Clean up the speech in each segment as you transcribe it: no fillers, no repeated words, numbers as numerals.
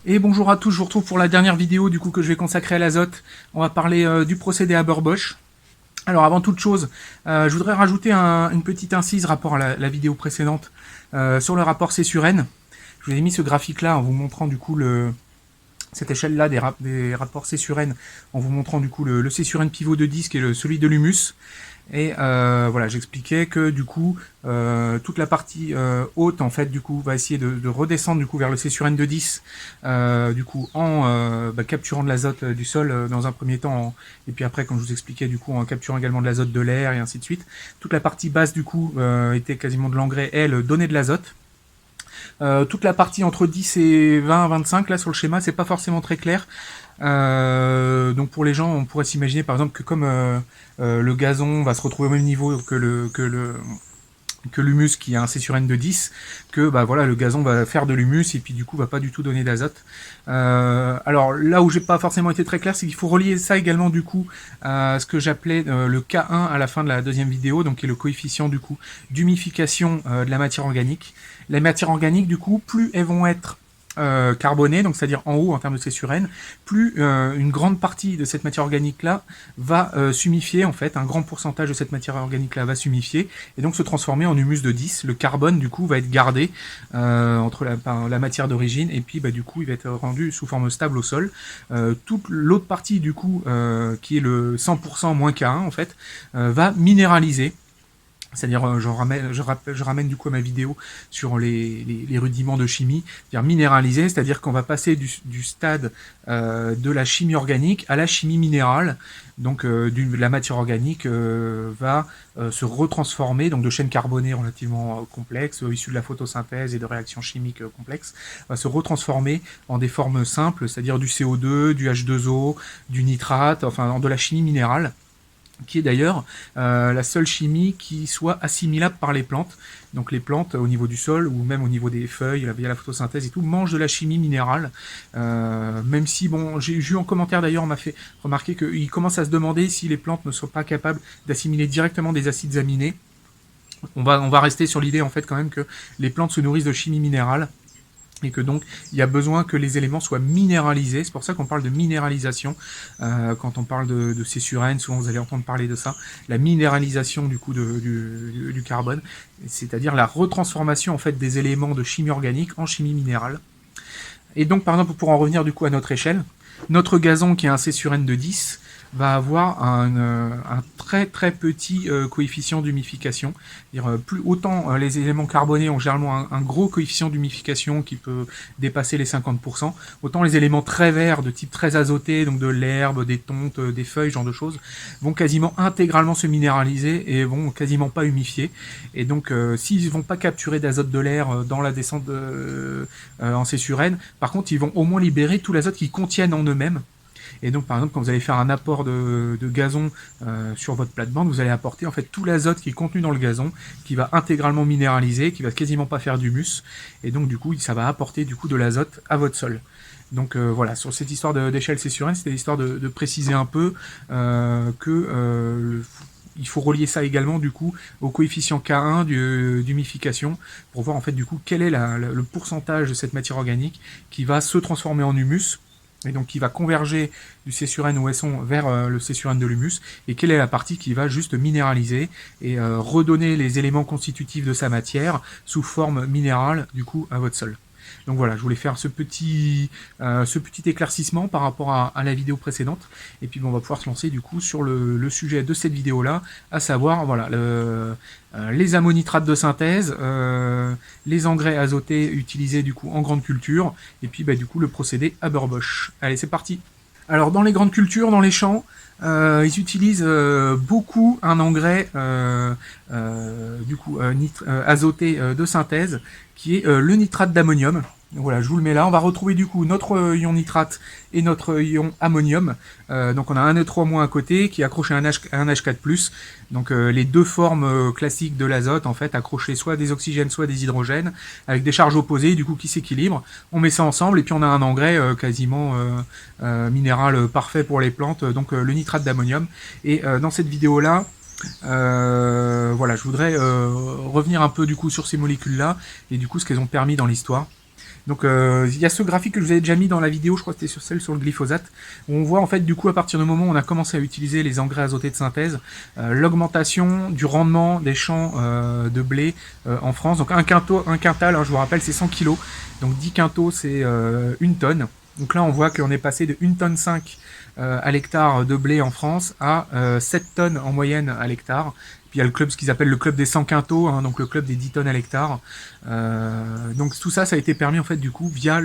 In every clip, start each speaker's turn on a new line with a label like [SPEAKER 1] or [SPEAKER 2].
[SPEAKER 1] Et bonjour à tous, je vous retrouve pour la dernière vidéo du coup que je vais consacrer à l'azote. On va parler du procédé Haber-Bosch. Alors avant toute chose, je voudrais rajouter une petite incise rapport à la vidéo précédente sur le rapport C sur N. Je vous ai mis ce graphique là en vous montrant du coup cette échelle là des rapports C sur N, en vous montrant du coup le C sur N pivot de disque et celui de l'humus. Et voilà, j'expliquais que du coup, toute la partie haute, en fait, du coup, va essayer de redescendre du coup vers le C sur N de 10, du coup, en capturant de l'azote du sol dans un premier temps, et puis après, comme je vous expliquais, du coup, en capturant également de l'azote de l'air, et ainsi de suite. Toute la partie basse, du coup, était quasiment de l'engrais, elle, donnait de l'azote. Toute la partie entre 10 et 20, 25, là, sur le schéma, c'est pas forcément très clair. Donc pour les gens, on pourrait s'imaginer par exemple que comme le gazon va se retrouver au même niveau que l'humus qui a un C sur N de 10, que bah voilà, le gazon va faire de l'humus et puis du coup va pas du tout donner d'azote. Alors là où j'ai pas forcément été très clair, c'est qu'il faut relier ça également du coup à ce que j'appelais le K1 à la fin de la deuxième vidéo, donc qui est le coefficient du coup d'humification de la matière organique. Les matières organiques du coup, plus elles vont être carbonées, donc c'est-à-dire en haut en termes de C sur N, plus une grande partie de cette matière organique-là va s'humifier, en fait, un grand pourcentage de cette matière organique-là va s'humifier, et donc se transformer en humus de 10. Le carbone, du coup, va être gardé entre la matière d'origine, et puis, bah, du coup, il va être rendu sous forme stable au sol. Toute l'autre partie, du coup, qui est le 100% moins K1, en fait, va minéraliser. C'est-à-dire, je ramène du coup à ma vidéo sur les rudiments de chimie, c'est-à-dire minéraliser, c'est-à-dire qu'on va passer du stade de la chimie organique à la chimie minérale. Donc la matière organique va se retransformer, donc de chaînes carbonées relativement complexes, issues de la photosynthèse et de réactions chimiques complexes, va se retransformer en des formes simples, c'est-à-dire du CO2, du H2O, du nitrate, enfin de la chimie minérale, qui est d'ailleurs la seule chimie qui soit assimilable par les plantes. Donc les plantes, au niveau du sol, ou même au niveau des feuilles, via la photosynthèse et tout, mangent de la chimie minérale. Même si, bon, j'ai eu en commentaire d'ailleurs, on m'a fait remarquer qu'ils commencent à se demander si les plantes ne sont pas capables d'assimiler directement des acides aminés. On va rester sur l'idée, en fait, quand même, que les plantes se nourrissent de chimie minérale, et que donc il y a besoin que les éléments soient minéralisés. C'est pour ça qu'on parle de minéralisation quand on parle de C sur N. Souvent vous allez entendre parler de ça, la minéralisation du coup du carbone, c'est-à-dire la retransformation en fait des éléments de chimie organique en chimie minérale. Et donc par exemple, pour en revenir du coup à notre échelle, notre gazon qui a un C sur N de 10 va avoir un très très petit coefficient d'humification. Plus autant les éléments carbonés ont généralement un gros coefficient d'humification qui peut dépasser les 50%, autant les éléments très verts de type très azoté, donc de l'herbe, des tontes, des feuilles, ce genre de choses, vont quasiment intégralement se minéraliser et vont quasiment pas humifier. Et donc s'ils ne vont pas capturer d'azote de l'air dans la descente en C sur N, par contre ils vont au moins libérer tout l'azote qu'ils contiennent en eux-mêmes. Et donc, par exemple, quand vous allez faire un apport de gazon sur votre plate-bande, vous allez apporter en fait tout l'azote qui est contenu dans le gazon, qui va intégralement minéraliser, qui va quasiment pas faire d'humus, et donc du coup, ça va apporter du coup de l'azote à votre sol. Donc voilà, sur cette histoire d'échelle C sur N, c'était l'histoire de préciser un peu il faut relier ça également du coup au coefficient K1 d'humification pour voir en fait du coup quel est le pourcentage de cette matière organique qui va se transformer en humus, et donc qui va converger du C sur N ou SO vers le C sur N de l'humus, et quelle est la partie qui va juste minéraliser et redonner les éléments constitutifs de sa matière sous forme minérale du coup à votre sol. Donc voilà, je voulais faire ce petit éclaircissement par rapport à la vidéo précédente, et puis bon, on va pouvoir se lancer du coup sur le sujet de cette vidéo là, à savoir voilà les ammonitrates de synthèse, les engrais azotés utilisés du coup en grande culture, et puis bah, du coup le procédé Haber-Bosch. Allez, c'est parti. Alors dans les grandes cultures, dans les champs, ils utilisent beaucoup un engrais azoté de synthèse qui est le nitrate d'ammonium. Donc voilà, je vous le mets là. On va retrouver du coup notre ion nitrate et notre ion ammonium. Donc on a un E3- à côté qui est accroché à un H4+. Donc les deux formes classiques de l'azote en fait, accrochées soit des oxygènes soit des hydrogènes, avec des charges opposées du coup qui s'équilibrent. On met ça ensemble et puis on a un engrais quasiment minéral parfait pour les plantes, donc le nitrate d'ammonium. Et dans cette vidéo là, voilà, je voudrais revenir un peu du coup sur ces molécules là et du coup ce qu'elles ont permis dans l'histoire. Donc il y a ce graphique que je vous avais déjà mis dans la vidéo, je crois que c'était sur celle sur le glyphosate, où on voit en fait du coup à partir du moment où on a commencé à utiliser les engrais azotés de synthèse, l'augmentation du rendement des champs de blé en France. Donc un quintal, hein, je vous rappelle, c'est 100 kg, donc 10 quintaux c'est 1 tonne. Donc là on voit qu'on est passé de 1,5 tonne à l'hectare de blé en France à 7 tonnes en moyenne à l'hectare. Puis il y a le club, ce qu'ils appellent le club des 100 quintaux, hein, donc le club des 10 tonnes à l'hectare. Donc tout ça, ça a été permis en fait du coup via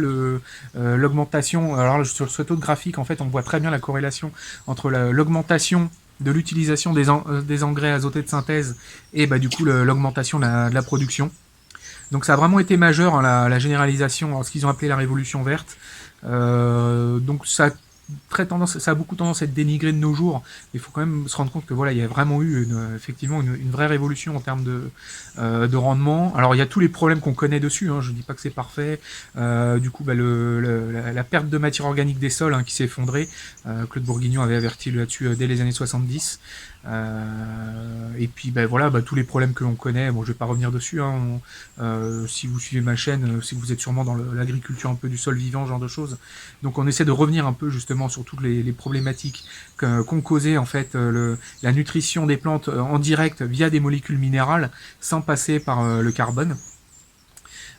[SPEAKER 1] l'augmentation. Alors sur ce taux de graphique, en fait, on voit très bien la corrélation entre l'augmentation de l'utilisation des engrais azotés de synthèse et bah, du coup l'augmentation de la production. Donc ça a vraiment été majeur, hein, la généralisation, ce qu'ils ont appelé la révolution verte. Donc ça a beaucoup tendance à être dénigré de nos jours. Il faut quand même se rendre compte que voilà, il y a vraiment eu effectivement une vraie révolution en termes de rendement. Alors il y a tous les problèmes qu'on connaît dessus, hein, je ne dis pas que c'est parfait. Du coup, bah, la perte de matière organique des sols, hein, qui s'est effondrée. Claude Bourguignon avait averti là-dessus dès les années 70. Et puis ben voilà, tous les problèmes que l'on connaît, bon je vais pas revenir dessus, hein, si vous suivez ma chaîne, c'est que vous êtes sûrement dans l'agriculture un peu du sol vivant, ce genre de choses. Donc on essaie de revenir un peu justement sur toutes les problématiques qu'ont causé en fait la nutrition des plantes en direct via des molécules minérales sans passer par le carbone.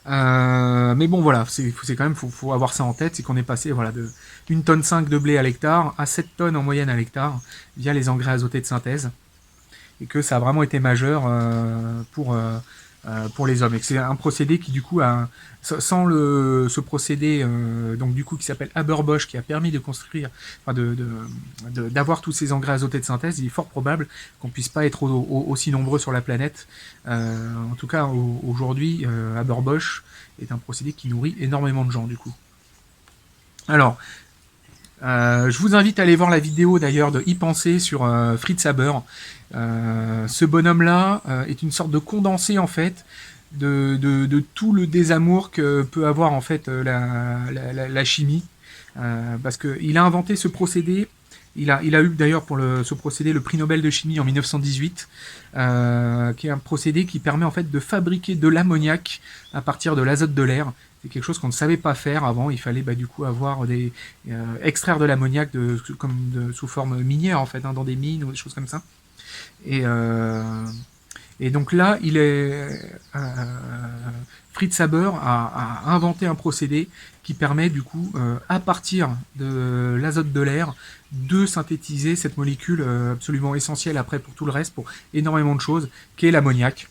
[SPEAKER 1] Mais bon voilà, c'est quand même faut avoir ça en tête, c'est qu'on est passé voilà de 1,5 tonne de blé à l'hectare à 7 tonnes en moyenne à l'hectare via les engrais azotés de synthèse, et que ça a vraiment été majeur pour les hommes, et que c'est un procédé qui du coup sans ce procédé donc du coup qui s'appelle Haber-Bosch, qui a permis de construire, enfin d'avoir tous ces engrais azotés de synthèse, il est fort probable qu'on puisse pas être aussi nombreux sur la planète. En tout cas aujourd'hui, Haber-Bosch est un procédé qui nourrit énormément de gens du coup. Alors je vous invite à aller voir la vidéo d'ailleurs de Y penser sur Fritz Haber. Ce bonhomme-là est une sorte de condensé en fait de tout le désamour que peut avoir en fait la chimie, parce qu'il a inventé ce procédé. Il a eu d'ailleurs pour ce procédé le prix Nobel de chimie en 1918, qui est un procédé qui permet en fait de fabriquer de l'ammoniac à partir de l'azote de l'air. C'est quelque chose qu'on ne savait pas faire avant. Il fallait du coup avoir extraire de l'ammoniac sous forme minière en fait, hein, dans des mines ou des choses comme ça. Et donc là, Fritz Haber a inventé un procédé qui permet du coup, à partir de l'azote de l'air, de synthétiser cette molécule absolument essentielle après pour tout le reste, pour énormément de choses, qui est l'ammoniac.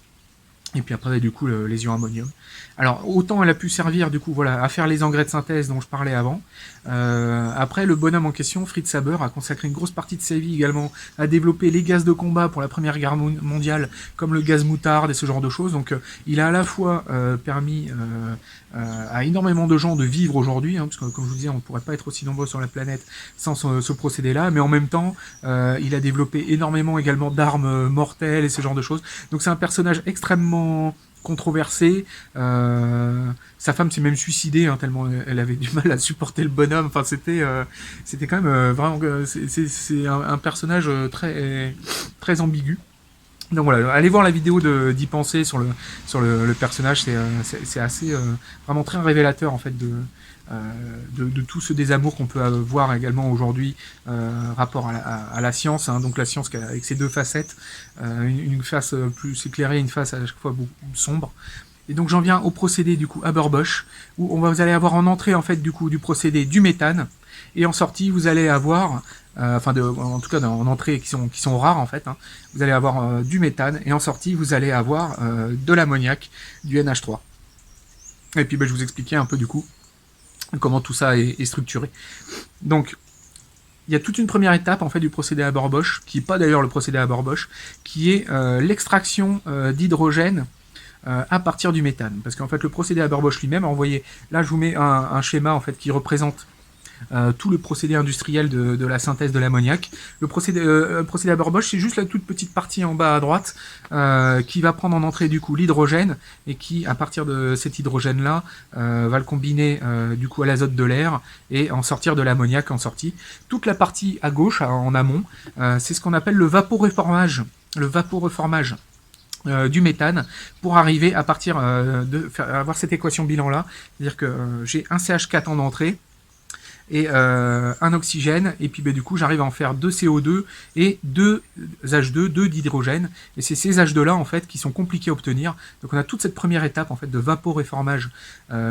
[SPEAKER 1] Et puis après, du coup, les ions ammonium. Alors, autant elle a pu servir, du coup, voilà, à faire les engrais de synthèse dont je parlais avant. Après, le bonhomme en question, Fritz Haber, a consacré une grosse partie de sa vie également à développer les gaz de combat pour la Première Guerre mondiale, comme le gaz moutarde et ce genre de choses. Donc, il a à la fois permis à énormément de gens de vivre aujourd'hui, hein, parce que, comme je vous disais, on ne pourrait pas être aussi nombreux sur la planète sans ce procédé-là, mais en même temps, il a développé énormément également d'armes mortelles et ce genre de choses. Donc, c'est un personnage extrêmement controversé. Sa femme s'est même suicidée, hein, tellement elle avait du mal à supporter le bonhomme. Enfin, c'était quand même vraiment, c'est un personnage très très ambigu. Donc voilà, allez voir la vidéo d'Y penser sur le personnage, c'est assez vraiment très révélateur en fait de tout ce désamour qu'on peut avoir également aujourd'hui rapport à la science, hein. Donc la science avec ses deux facettes, une face plus éclairée, une face à chaque fois beaucoup sombre. Et donc j'en viens au procédé du coup Haber-Bosch, où vous allez avoir en entrée en fait du coup du procédé du méthane, et en sortie vous allez avoir en tout cas en entrée qui sont rares en fait, hein, vous allez avoir du méthane, et en sortie vous allez avoir de l'ammoniac, du NH3. Et puis je vous expliquais un peu du coup comment tout ça est structuré. Donc il y a toute une première étape en fait du procédé Haber-Bosch, qui n'est pas d'ailleurs le procédé Haber-Bosch, qui est l'extraction d'hydrogène à partir du méthane. Parce qu'en fait le procédé Haber-Bosch lui-même, vous voyez, là je vous mets un schéma en fait qui représente tout le procédé industriel de la synthèse de l'ammoniac. Le procédé Haber-Bosch, c'est juste la toute petite partie en bas à droite qui va prendre en entrée du coup l'hydrogène, et qui, à partir de cet hydrogène-là, va le combiner du coup à l'azote de l'air et en sortir de l'ammoniac en sortie. Toute la partie à gauche, en amont, c'est ce qu'on appelle le vaporeformage. Le vaporeformage. du méthane pour arriver à partir avoir cette équation bilan là, c'est-à-dire que j'ai un CH4 en entrée et un oxygène, et puis du coup j'arrive à en faire 2 CO2 et 2 H2, 2 d'hydrogène, et c'est ces H2 là en fait qui sont compliqués à obtenir. Donc on a toute cette première étape en fait de vaporéformage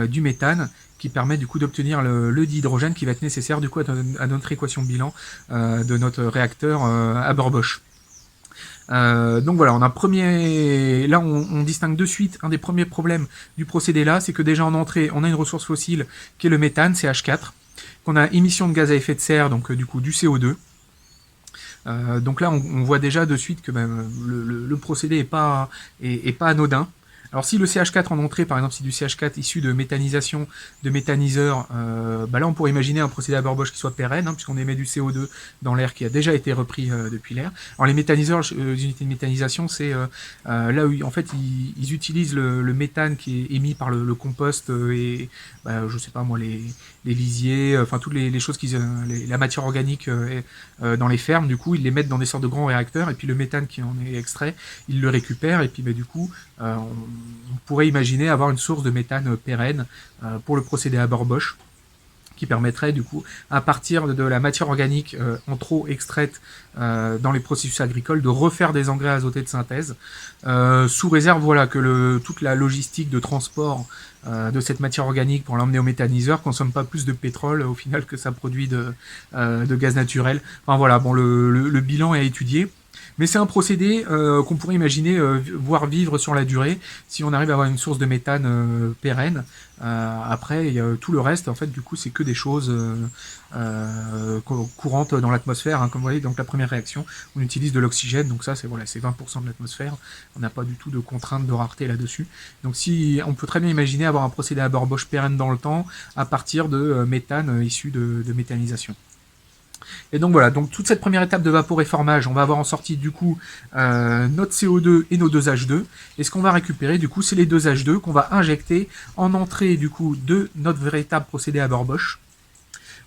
[SPEAKER 1] du méthane qui permet du coup d'obtenir le dihydrogène qui va être nécessaire du coup à notre équation bilan de notre réacteur Haber-Bosch. Donc voilà, on a là on distingue de suite un des premiers problèmes du procédé là, c'est que déjà en entrée on a une ressource fossile qui est le méthane, CH4, qu'on a émission de gaz à effet de serre, donc du coup du CO2. Donc là on voit déjà de suite que le procédé est pas anodin. Alors si le CH4 en entrée, par exemple, si du CH4 issu de méthanisation, de méthaniseur, là on pourrait imaginer un procédé Haber-Bosch qui soit pérenne, puisqu'on émet du CO2 dans l'air qui a déjà été repris depuis l'air. Alors les méthaniseurs, les unités de méthanisation, c'est là où en fait ils utilisent le méthane qui est émis par le compost et je sais pas moi les lisiers, enfin toutes les choses la matière organique dans les fermes, du coup ils les mettent dans des sortes de grands réacteurs, et puis le méthane qui en est extrait, ils le récupèrent, et puis du coup on pourrait imaginer avoir une source de méthane pérenne pour le procédé Haber-Bosch, qui permettrait du coup, à partir de la matière organique en trop extraite dans les processus agricoles, de refaire des engrais azotés de synthèse, sous réserve voilà, que toute la logistique de transport de cette matière organique pour l'emmener au méthaniseur consomme pas plus de pétrole au final que ça produit de gaz naturel. Enfin voilà, bon, le bilan est à étudier. Mais c'est un procédé qu'on pourrait imaginer voir vivre sur la durée si on arrive à avoir une source de méthane pérenne. Après, tout le reste, en fait, du coup, c'est que des choses courantes dans l'atmosphère. Comme vous voyez, donc la première réaction, on utilise de l'oxygène, donc ça, c'est 20% de l'atmosphère. On n'a pas du tout de contrainte de rareté là-dessus. Donc si on peut très bien imaginer avoir un procédé Haber-Bosch pérenne dans le temps à partir de méthane issu de méthanisation. Et donc voilà, donc toute cette première étape de vaporéformage, on va avoir en sortie du coup notre CO2 et nos 2 H2. Et ce qu'on va récupérer du coup, c'est les 2 H2 qu'on va injecter en entrée du coup de notre véritable procédé Haber-Bosch.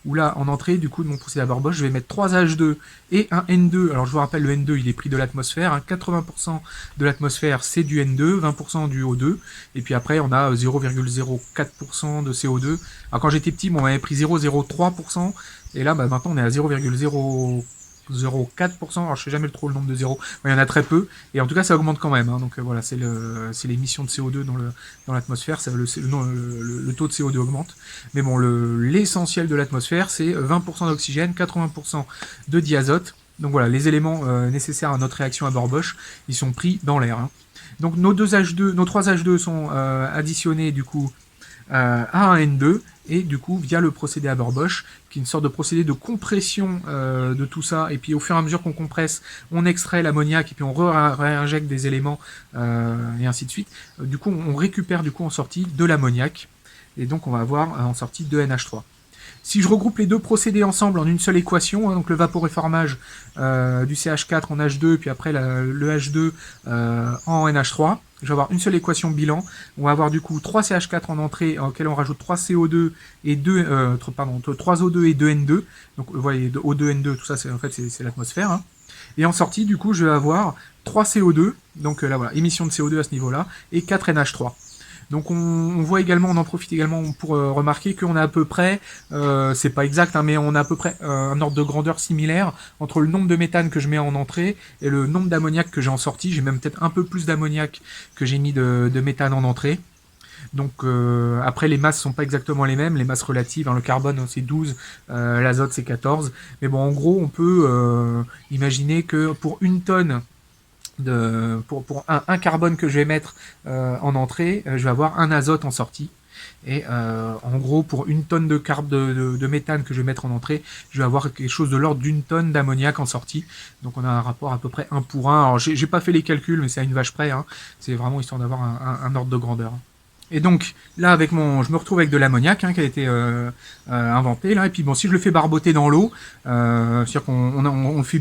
[SPEAKER 1] Où là, en entrée du coup de mon procédé Haber-Bosch, je vais mettre 3 H2 et un N2. Alors je vous rappelle, le N2 il est pris de l'atmosphère. 80% de l'atmosphère c'est du N2, 20% du O2. Et puis après on a 0,04% de CO2. Alors quand j'étais petit, on m'avait pris 0,03%. Et là, maintenant, on est à 0,004%. Alors, je sais jamais trop le nombre de zéros. Il y en a très peu. Et en tout cas, ça augmente quand même. Donc, voilà, c'est l'émission de CO2 dans l'atmosphère. Le taux de CO2 augmente. Mais bon, l'essentiel de l'atmosphère, c'est 20% d'oxygène, 80% de diazote. Donc, voilà, les éléments nécessaires à notre réaction Haber-Bosch, ils sont pris dans l'air. Donc, nos 3 H2 sont additionnés, du coup, à un N2, et du coup via le procédé Haber-Bosch, qui est une sorte de procédé de compression de tout ça, et puis au fur et à mesure qu'on compresse, on extrait l'ammoniac, et puis on réinjecte des éléments, et ainsi de suite. Du coup on récupère du coup en sortie de l'ammoniac, et donc on va avoir en sortie de NH3. Si je regroupe les deux procédés ensemble en une seule équation, donc le vaporéformage du CH4 en H2, puis après le H2 en NH3, je vais avoir une seule équation bilan. On va avoir du coup 3 CH4 en entrée, auquel on rajoute 3 CO2 et 3 O2 et 2 N2. Donc vous voyez, O2, N2, tout ça, c'est l'atmosphère. Et en sortie, du coup, je vais avoir 3 CO2, donc là voilà, émission de CO2 à ce niveau-là, et 4 NH3. Donc on voit également, on en profite également pour remarquer qu'on a à peu près, c'est pas exact, mais on a à peu près un ordre de grandeur similaire entre le nombre de méthane que je mets en entrée et le nombre d'ammoniac que j'ai en sortie. J'ai même peut-être un peu plus d'ammoniac que j'ai mis de méthane en entrée. Donc après les masses sont pas exactement les mêmes, les masses relatives, le carbone c'est 12, l'azote c'est 14. Mais bon, en gros on peut imaginer que pour une tonne pour un carbone que je vais mettre en entrée, je vais avoir un azote en sortie. Et en gros, pour une tonne de méthane que je vais mettre en entrée, je vais avoir quelque chose de l'ordre d'une tonne d'ammoniac en sortie. Donc on a un rapport à peu près 1 pour 1. Alors j'ai pas fait les calculs, mais c'est à une vache près. C'est vraiment histoire d'avoir un ordre de grandeur. Et donc là je me retrouve avec de l'ammoniac qui a été inventé là, et puis bon, si je le fais barboter dans l'eau, c'est-à-dire qu'on fait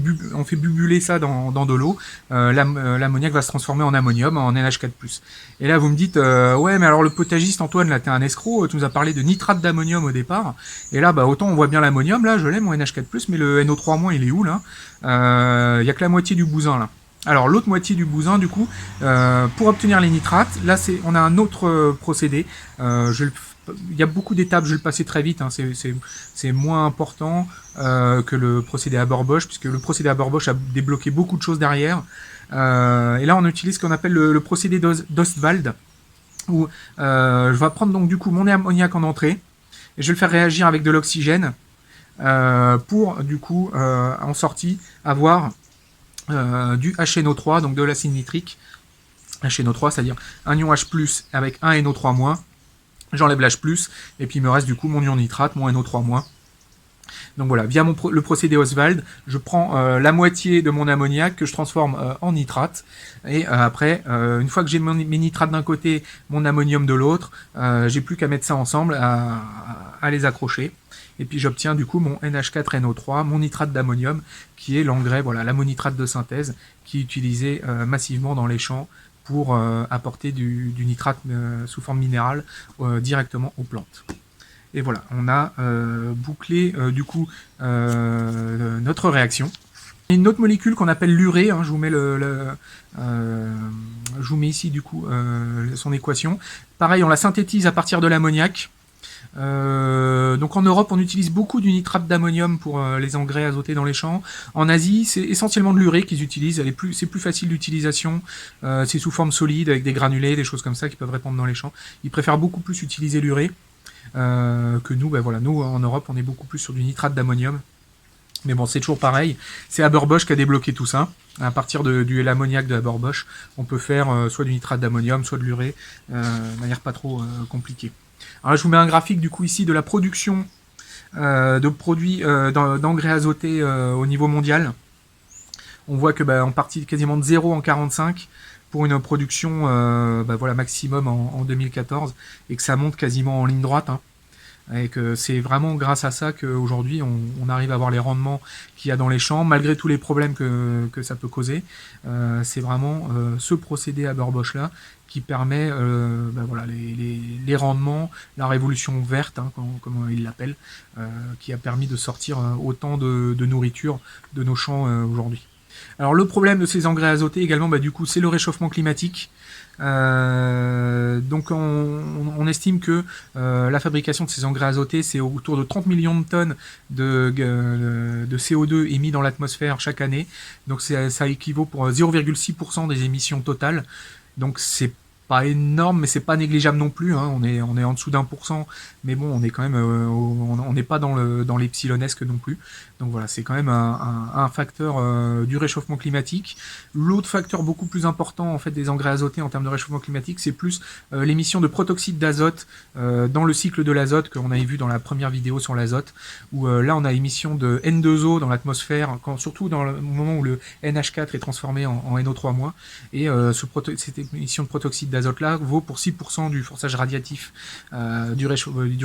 [SPEAKER 1] bubuler ça dans de l'eau, l'ammoniac va se transformer en ammonium, en NH4+. Et là vous me dites ouais, mais alors le potagiste Antoine, là t'es un escroc, tu nous as parlé de nitrate d'ammonium au départ, et là autant on voit bien l'ammonium, là je l'ai mon NH4+, mais le NO3- il est où là? Il y a que la moitié du bousin là. Alors l'autre moitié du bousin, du coup, pour obtenir les nitrates, là on a un autre procédé. Il y a beaucoup d'étapes, je vais le passer très vite, hein, c'est moins important que le procédé Haber-Bosch, puisque le procédé Haber-Bosch a débloqué beaucoup de choses derrière. Et là on utilise ce qu'on appelle le procédé d'Ostwald, où je vais prendre donc du coup mon ammoniac en entrée, et je vais le faire réagir avec de l'oxygène, pour du coup en sortie avoir du HNO3, donc de l'acide nitrique. HNO3, c'est-à-dire un ion H+, avec un NO3-, j'enlève l'H+, et puis il me reste du coup mon ion nitrate, mon NO3-. Donc voilà, via le procédé Ostwald, je prends la moitié de mon ammoniac que je transforme en nitrate, et après, une fois que j'ai mes nitrates d'un côté, mon ammonium de l'autre, j'ai plus qu'à mettre ça ensemble, à les accrocher. Et puis j'obtiens du coup mon NH4NO3, mon nitrate d'ammonium, qui est l'engrais, voilà, l'ammonitrate de synthèse, qui est utilisé massivement dans les champs pour apporter du nitrate sous forme minérale directement aux plantes. Et voilà, on a bouclé du coup notre réaction. Il y a une autre molécule qu'on appelle l'urée, hein, je vous mets ici du coup son équation. Pareil, on la synthétise à partir de l'ammoniac. Donc en Europe, on utilise beaucoup du nitrate d'ammonium pour les engrais azotés dans les champs. En Asie, c'est essentiellement de l'urée qu'ils utilisent. C'est plus facile d'utilisation. C'est sous forme solide avec des granulés, des choses comme ça qui peuvent répandre dans les champs. Ils préfèrent beaucoup plus utiliser l'urée que nous. Ben voilà, nous en Europe, on est beaucoup plus sur du nitrate d'ammonium. Mais bon, c'est toujours pareil. C'est Haber-Bosch qui a débloqué tout ça. À partir de l'ammoniac de Haber-Bosch, on peut faire soit du nitrate d'ammonium, soit de l'urée, de manière pas trop compliquée. Alors là, je vous mets un graphique du coup ici de la production de produits d'engrais azotés au niveau mondial. On voit que on partit quasiment de 0 en 45 pour une production voilà, maximum en 2014, et que ça monte quasiment en ligne droite. Hein. Et que c'est vraiment grâce à ça qu'aujourd'hui on arrive à avoir les rendements qu'il y a dans les champs, malgré tous les problèmes que ça peut causer. C'est vraiment ce procédé Haber-Bosch là qui permet voilà, les rendements, la révolution verte, hein, comme il l'appelle, qui a permis de sortir autant de nourriture de nos champs aujourd'hui. Alors le problème de ces engrais azotés également, du coup, c'est le réchauffement climatique. Donc on estime que la fabrication de ces engrais azotés, c'est autour de 30 millions de tonnes de CO2 émis dans l'atmosphère chaque année. Donc ça équivaut pour 0,6% des émissions totales. Donc c'est pas énorme, mais c'est pas négligeable non plus. Hein. On est en dessous d'1%, mais bon, on est quand même, on n'est pas dans l'epsilonesque non plus. Donc voilà, c'est quand même un facteur du réchauffement climatique. L'autre facteur beaucoup plus important en fait des engrais azotés en termes de réchauffement climatique, c'est plus l'émission de protoxyde d'azote dans le cycle de l'azote qu'on avait vu dans la première vidéo sur l'azote, où là on a émission de N2O dans l'atmosphère, surtout dans le moment où le NH4 est transformé en NO3-, et cette émission de protoxyde d'azote là vaut pour 6% du forçage radiatif du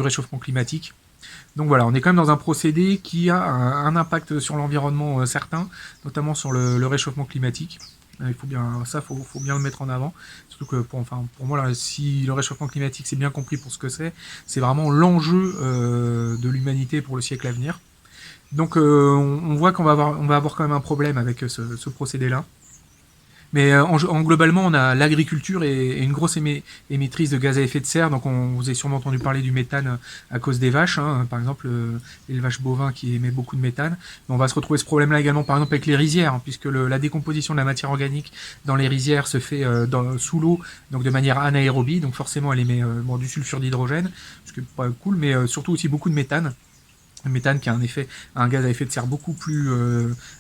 [SPEAKER 1] réchauffement climatique. Donc voilà, on est quand même dans un procédé qui a un impact sur l'environnement certain, notamment sur le réchauffement climatique. Il faut bien le mettre en avant. Surtout que pour moi, là, si le réchauffement climatique c'est bien compris pour ce que c'est vraiment l'enjeu de l'humanité pour le siècle à venir. Donc on voit qu'on va avoir quand même un problème avec ce procédé-là. Mais globalement, on a l'agriculture et une grosse émettrice de gaz à effet de serre. Donc, vous avez sûrement entendu parler du méthane à cause des vaches. Hein, par exemple, l'élevage bovin qui émet beaucoup de méthane. Mais on va se retrouver ce problème-là également, par exemple, avec les rizières, hein, puisque la décomposition de la matière organique dans les rizières se fait sous l'eau, donc de manière anaérobie. Donc, forcément, elle émet du sulfure d'hydrogène, ce qui est pas cool, mais surtout aussi beaucoup de méthane. Le méthane qui a un gaz à effet de serre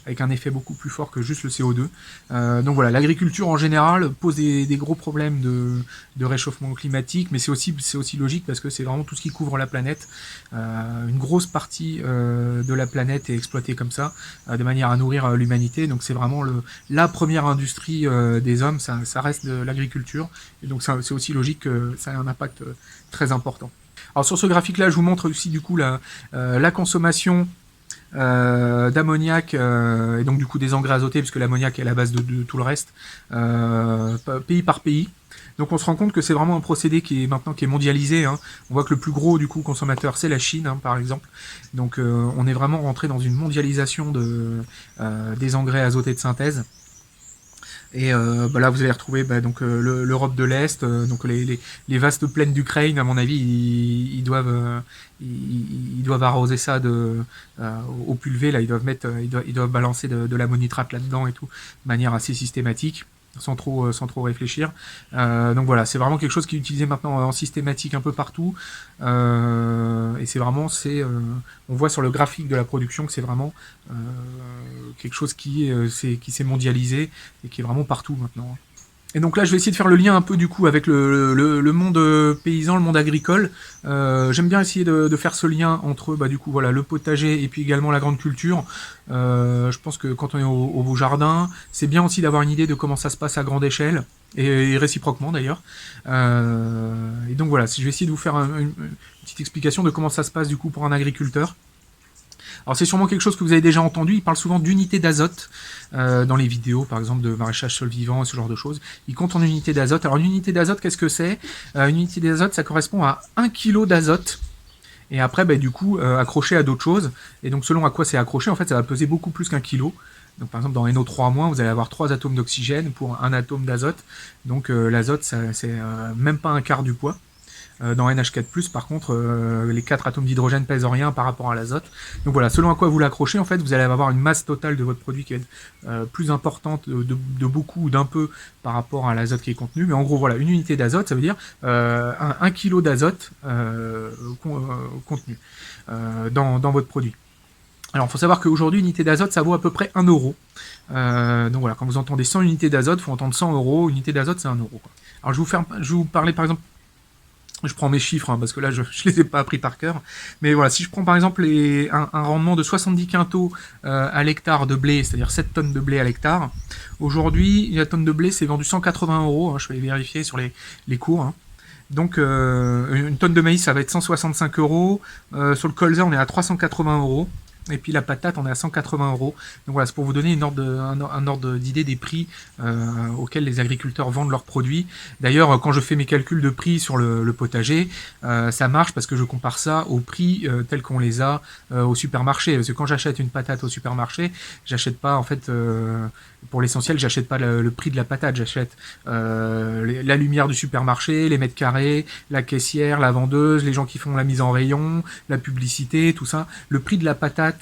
[SPEAKER 1] avec un effet beaucoup plus fort que juste le CO2. Donc voilà, l'agriculture en général pose des gros problèmes de réchauffement climatique, mais c'est aussi logique parce que c'est vraiment tout ce qui couvre la planète. Une grosse partie de la planète est exploitée comme ça, de manière à nourrir l'humanité. Donc c'est vraiment la première industrie des hommes, ça reste de l'agriculture. Et donc c'est aussi logique que ça ait un impact très important. Alors sur ce graphique-là, je vous montre aussi du coup la consommation d'ammoniac et donc du coup des engrais azotés, puisque l'ammoniac est à la base de tout le reste, pays par pays. Donc on se rend compte que c'est vraiment un procédé qui est mondialisé. Hein. On voit que le plus gros du coup consommateur c'est la Chine, hein, par exemple. Donc on est vraiment rentré dans une mondialisation des engrais azotés de synthèse. Et bah là, vous allez retrouver donc l'Europe de l'Est, donc les vastes plaines d'Ukraine. À mon avis, ils doivent arroser ça au pulvé. Là, ils doivent balancer de l'ammonitrate là-dedans et tout, de manière assez systématique, sans trop réfléchir. Donc voilà, c'est vraiment quelque chose qui est utilisé maintenant en systématique un peu partout. Et on voit sur le graphique de la production que c'est vraiment quelque chose qui s'est mondialisé et qui est vraiment partout maintenant. Et donc là, je vais essayer de faire le lien un peu du coup avec le monde paysan, le monde agricole. J'aime bien essayer de faire ce lien entre du coup voilà le potager et puis également la grande culture. Je pense que quand on est au jardin, c'est bien aussi d'avoir une idée de comment ça se passe à grande échelle et réciproquement d'ailleurs. Et donc voilà, si je vais essayer de vous faire une petite explication de comment ça se passe du coup pour un agriculteur. Alors c'est sûrement quelque chose que vous avez déjà entendu, il parle souvent d'unité d'azote dans les vidéos par exemple de maraîchage sol vivant et ce genre de choses. Il compte en unité d'azote. Alors une unité d'azote, qu'est-ce que c'est? Une unité d'azote, ça correspond à 1 kg d'azote. Et après, du coup, accroché à d'autres choses. Et donc selon à quoi c'est accroché, en fait, ça va peser beaucoup plus qu'un kilo. Donc par exemple dans NO3-, vous allez avoir 3 atomes d'oxygène pour 1 atome d'azote. Donc l'azote, c'est même pas un quart du poids. Dans NH4+, par contre, les 4 atomes d'hydrogène pèsent rien par rapport à l'azote. Donc voilà, selon à quoi vous l'accrochez, en fait, vous allez avoir une masse totale de votre produit qui va être plus importante de beaucoup ou d'un peu par rapport à l'azote qui est contenu. Mais en gros, voilà, une unité d'azote, ça veut dire 1 kg d'azote contenu dans votre produit. Alors, il faut savoir qu'aujourd'hui, une unité d'azote, ça vaut à peu près 1 euro. Donc voilà, quand vous entendez 100 unités d'azote, il faut entendre 100 euros. Une unité d'azote, c'est 1 euro. Alors, je vais vous parler par exemple. Je prends mes chiffres parce que là je les ai pas appris par cœur. Mais voilà, si je prends par exemple un rendement de 70 quintaux à l'hectare de blé, c'est-à-dire 7 tonnes de blé à l'hectare, aujourd'hui la tonne de blé c'est vendu 180 euros. Je vais vérifier sur les cours. Donc une tonne de maïs ça va être 165 euros. Sur le colza on est à 380 euros. Et puis la patate, on est à 180 euros. Donc voilà, c'est pour vous donner un ordre d'idée des prix auxquels les agriculteurs vendent leurs produits. D'ailleurs, quand je fais mes calculs de prix sur le potager, ça marche parce que je compare ça aux prix tels qu'on les a au supermarché. Parce que quand j'achète une patate au supermarché, j'achète pas en fait... pour l'essentiel, j'achète pas le prix de la patate, j'achète la lumière du supermarché, les mètres carrés, la caissière, la vendeuse, les gens qui font la mise en rayon, la publicité, tout ça. Le prix de la patate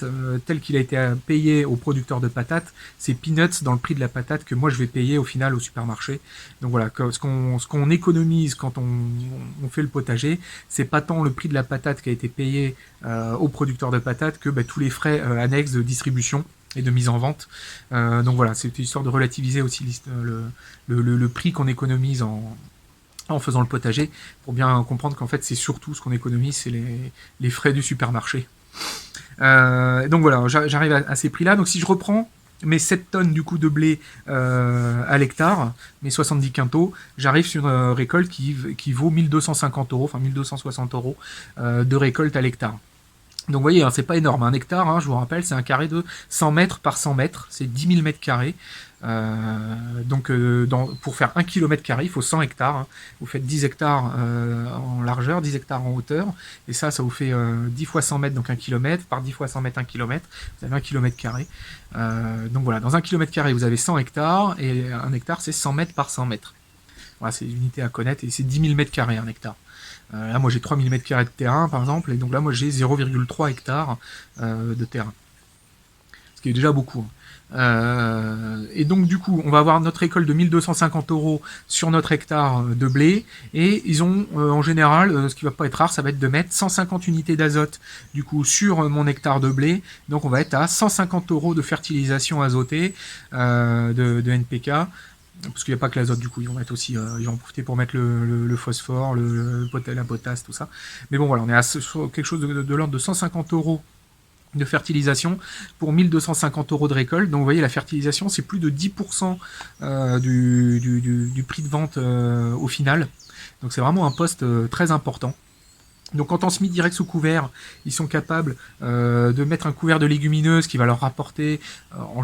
[SPEAKER 1] tel qu'il a été payé au producteur de patates, c'est peanuts dans le prix de la patate que moi je vais payer au final au supermarché. Donc voilà, ce qu'on économise quand on fait le potager, c'est pas tant le prix de la patate qui a été payé au producteur de patates que tous les frais annexes de distribution et de mise en vente. Donc voilà, c'est une histoire de relativiser aussi le prix qu'on économise en faisant le potager, pour bien comprendre qu'en fait c'est surtout ce qu'on économise, c'est les frais du supermarché. Donc voilà, j'arrive à ces prix-là. Donc si je reprends mes 7 tonnes du coup de blé à l'hectare, mes 70 quintaux, j'arrive sur une récolte qui vaut 1250 euros, enfin 1260 euros de récolte à l'hectare. Donc vous voyez, c'est pas énorme, un hectare, je vous rappelle, c'est un carré de 100 mètres par 100 mètres, c'est 10 000 mètres carrés. Donc pour faire 1 km carré, il faut 100 hectares. Vous faites 10 hectares en largeur, 10 hectares en hauteur, et ça vous fait 10 fois 100 mètres, donc 1 km, par 10 fois 100 mètres, 1 km, vous avez 1 km carré. Donc voilà, dans 1 km carré, vous avez 100 hectares, et un hectare, c'est 100 mètres par 100 mètres. Voilà, c'est l'unité à connaître, et c'est 10 000 mètres carrés, un hectare. Là, moi, j'ai 3 000 mètres carrés de terrain, par exemple, et donc là, moi, j'ai 0,3 hectares de terrain. Ce qui est déjà beaucoup. Et donc, du coup, on va avoir notre récolte de 1250 euros sur notre hectare de blé, et ils ont, en général, ce qui va pas être rare, ça va être de mettre 150 unités d'azote, du coup, sur mon hectare de blé. Donc, on va être à 150 euros de fertilisation azotée de NPK. Parce qu'il n'y a pas que l'azote, du coup, ils vont en profiter pour mettre le phosphore, la potasse, tout ça. Mais bon, voilà, on est sur quelque chose de l'ordre de 150 euros de fertilisation pour 1250 euros de récolte. Donc vous voyez, la fertilisation, c'est plus de 10% du prix de vente au final. Donc c'est vraiment un poste très important. Donc en semi-direct sous couvert, ils sont capables de mettre un couvert de légumineuses qui va leur rapporter,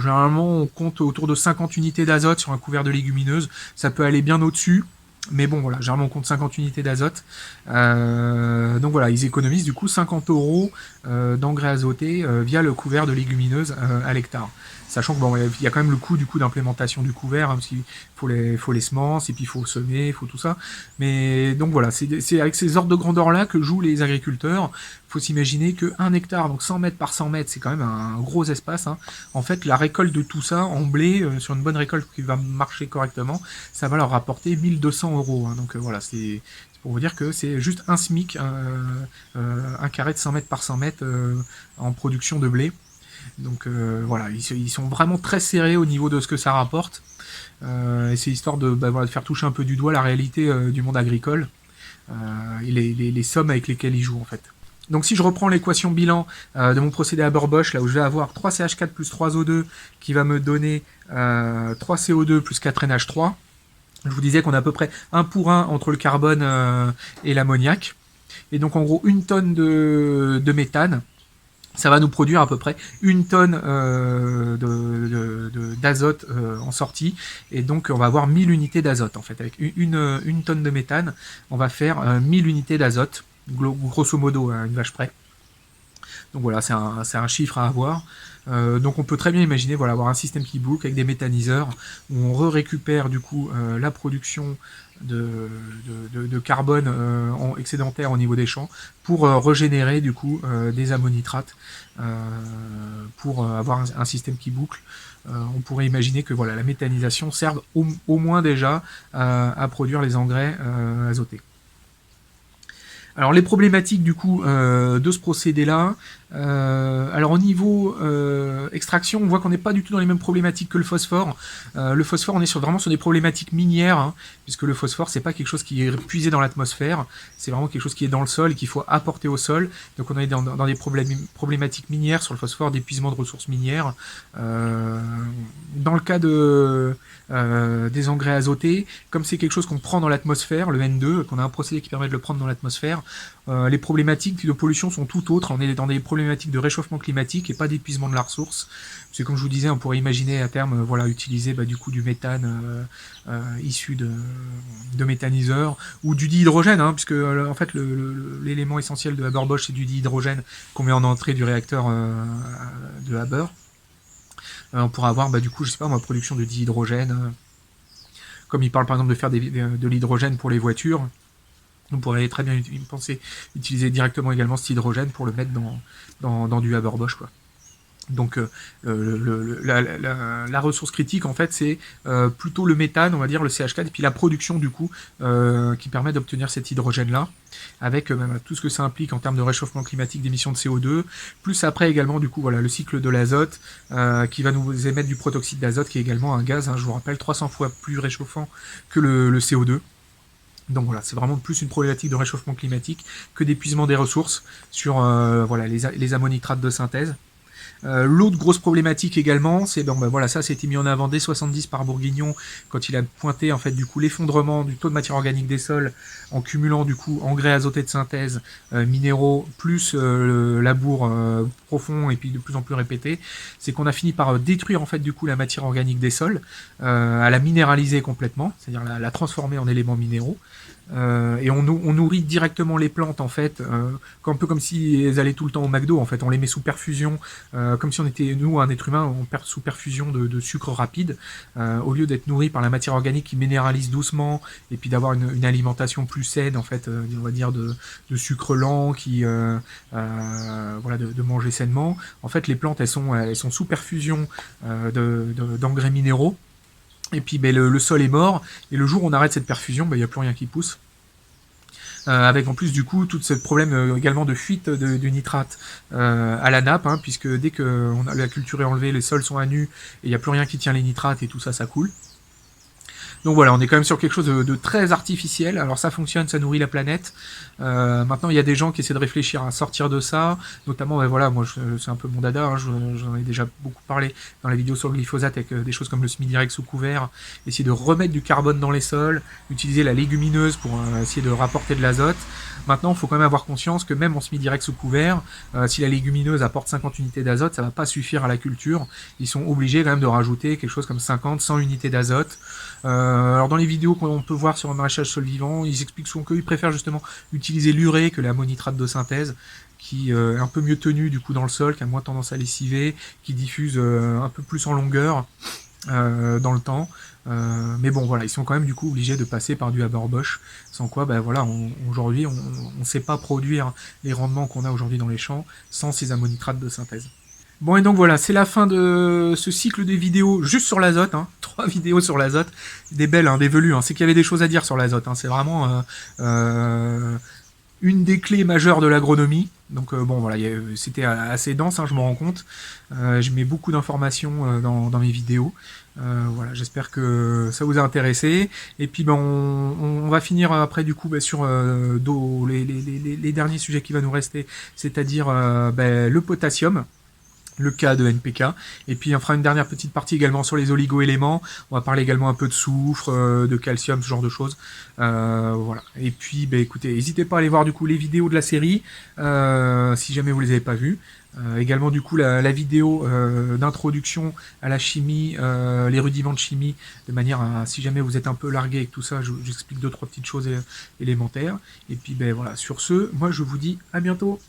[SPEAKER 1] généralement on compte autour de 50 unités d'azote sur un couvert de légumineuses, ça peut aller bien au-dessus, mais bon voilà, généralement on compte 50 unités d'azote. Donc voilà, ils économisent du coup 50 euros d'engrais azotés via le couvert de légumineuses à l'hectare. sachant que bon, il y a quand même le coût du coup d'implémentation du couvert, hein, parce qu'il faut les semences, et puis il faut semer, il faut tout ça. Mais donc voilà, c'est avec ces ordres de grandeur là que jouent les agriculteurs. Faut s'imaginer que 1 hectare, donc 100 mètres par 100 mètres, c'est quand même un gros espace, hein. En fait, la récolte de tout ça en blé, sur une bonne récolte qui va marcher correctement, ça va leur rapporter 1200 €, hein. Donc voilà, c'est pour vous dire que c'est juste un SMIC, un carré de 100 mètres par 100 mètres en production de blé. Donc voilà, ils sont vraiment très serrés au niveau de ce que ça rapporte. Et c'est histoire de, voilà, de faire toucher un peu du doigt la réalité du monde agricole et les sommes avec lesquelles ils jouent en fait. Donc si je reprends l'équation bilan de mon procédé Haber-Bosch, là où je vais avoir 3CH4 plus 3O2 qui va me donner 3CO2 plus 4NH3, je vous disais qu'on a à peu près 1 pour 1 entre le carbone et l'ammoniac. Et donc en gros, 1 tonne de méthane, ça va nous produire à peu près 1 tonne d'azote en sortie. Et donc on va avoir 1000 unités d'azote en fait. Avec une tonne de méthane, on va faire 1000 unités d'azote, grosso modo, à une vache près. Donc voilà, c'est un chiffre à avoir. Donc on peut très bien imaginer, voilà, avoir un système qui boucle avec des méthaniseurs où on récupère du coup la production de carbone excédentaire au niveau des champs pour régénérer du coup des ammonitrates pour avoir un système qui boucle. On pourrait imaginer que voilà, la méthanisation serve au moins déjà à produire les engrais azotés. Alors les problématiques du coup de ce procédé-là, alors au niveau extraction, on voit qu'on n'est pas du tout dans les mêmes problématiques que le phosphore. Le phosphore, on est vraiment sur des problématiques minières, hein, puisque le phosphore, c'est pas quelque chose qui est puisé dans l'atmosphère, c'est vraiment quelque chose qui est dans le sol et qu'il faut apporter au sol. Donc on est dans des problématiques minières sur le phosphore, d'épuisement de ressources minières. Dans le cas des engrais azotés, comme c'est quelque chose qu'on prend dans l'atmosphère, le N2, qu'on a un procédé qui permet de le prendre dans l'atmosphère, les problématiques de pollution sont tout autres. On est dans des problématiques de réchauffement climatique et pas d'épuisement de la ressource. C'est comme je vous disais, on pourrait imaginer à terme, voilà, utiliser du coup du méthane issu de méthaniseurs ou du dihydrogène, hein, puisque en fait l'élément essentiel de Haber-Bosch c'est du dihydrogène qu'on met en entrée du réacteur de Haber. On pourra avoir du coup, je sais pas moi, production de dihydrogène, comme il parle par exemple de faire de l'hydrogène pour les voitures. On pourrait très bien penser utiliser directement également cet hydrogène pour le mettre dans du Haber-Bosch, quoi. Donc la ressource critique en fait c'est plutôt le méthane, on va dire le CH4, et puis la production du coup qui permet d'obtenir cet hydrogène là avec tout ce que ça implique en termes de réchauffement climatique, d'émissions de CO2, plus après également du coup voilà le cycle de l'azote qui va nous émettre du protoxyde d'azote qui est également un gaz, hein, je vous rappelle 300 fois plus réchauffant que le CO2. Donc voilà, c'est vraiment plus une problématique de réchauffement climatique que d'épuisement des ressources sur voilà, les ammonitrates de synthèse. L'autre grosse problématique également, c'est voilà, ça c'était mis en avant dès 70 par Bourguignon quand il a pointé en fait du coup l'effondrement du taux de matière organique des sols en cumulant du coup engrais azotés de synthèse, minéraux plus labour profond et puis de plus en plus répété, c'est qu'on a fini par détruire en fait du coup la matière organique des sols, à la minéraliser complètement, c'est-à-dire la transformer en éléments minéraux. Et on nourrit directement les plantes en fait, un peu comme si elles allaient tout le temps au McDo en fait, on les met sous perfusion, comme si on était nous un être humain, on perd sous perfusion de sucre rapide, au lieu d'être nourri par la matière organique qui minéralise doucement et puis d'avoir une alimentation plus saine en fait, on va dire de sucre lent qui voilà de manger sainement. En fait les plantes elles sont sous perfusion d'engrais minéraux. Et puis le sol est mort, et le jour où on arrête cette perfusion, il n'y a plus rien qui pousse. Avec en plus du coup tout ce problème également de fuite de nitrate à la nappe, hein, puisque dès que la culture est enlevée, les sols sont à nu, et il n'y a plus rien qui tient les nitrates, et tout ça, ça coule. Donc voilà, on est quand même sur quelque chose de très artificiel. Alors ça fonctionne, ça nourrit la planète. Maintenant, il y a des gens qui essaient de réfléchir à sortir de ça. Notamment, voilà, moi, c'est un peu mon dada. Hein, j'en ai déjà beaucoup parlé dans la vidéo sur le glyphosate avec des choses comme le semi-direct sous couvert. Essayer de remettre du carbone dans les sols, utiliser la légumineuse pour essayer de rapporter de l'azote. Maintenant, il faut quand même avoir conscience que même en semi-direct sous couvert, si la légumineuse apporte 50 unités d'azote, ça va pas suffire à la culture. Ils sont obligés quand même de rajouter quelque chose comme 50, 100 unités d'azote. Alors dans les vidéos qu'on peut voir sur le maraîchage sol vivant, ils expliquent souvent qu'ils préfèrent justement utiliser l'urée que l'ammonitrate de synthèse, qui est un peu mieux tenu du coup dans le sol, qui a moins tendance à lessiver, qui diffuse un peu plus en longueur dans le temps. Mais bon voilà, ils sont quand même du coup obligés de passer par du Haber-Bosch, sans quoi ben voilà, aujourd'hui on ne sait pas produire les rendements qu'on a aujourd'hui dans les champs sans ces ammonitrates de synthèse. Bon et donc voilà, c'est la fin de ce cycle des vidéos juste sur l'azote, hein. 3 vidéos sur l'azote, des belles, hein, des velues, hein. C'est qu'il y avait des choses à dire sur l'azote, hein. C'est vraiment une des clés majeures de l'agronomie. Donc bon voilà, c'était assez dense, hein, je m'en rends compte. Je mets beaucoup d'informations dans mes vidéos. Voilà, j'espère que ça vous a intéressé. Et puis ben, on va finir après du coup sur les derniers sujets qui va nous rester, c'est-à-dire le potassium, le cas de NPK, et puis on fera une dernière petite partie également sur les oligo-éléments. On va parler également un peu de soufre, de calcium, ce genre de choses. Voilà. Et puis, écoutez, n'hésitez pas à aller voir du coup les vidéos de la série, si jamais vous les avez pas vues. Également du coup la vidéo d'introduction à la chimie, les rudiments de chimie, de manière à, si jamais vous êtes un peu largué avec tout ça, j'explique 2-3 petites choses élémentaires. Et puis voilà, sur ce, moi je vous dis à bientôt.